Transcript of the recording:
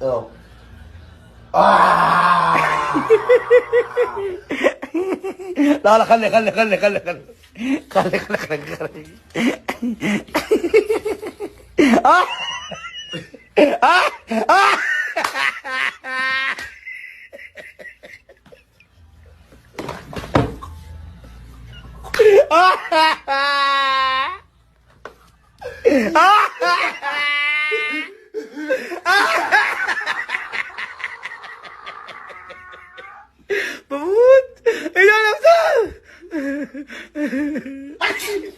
اه لا لا، خلي آه. آه. آه. بموت. ايه ده يا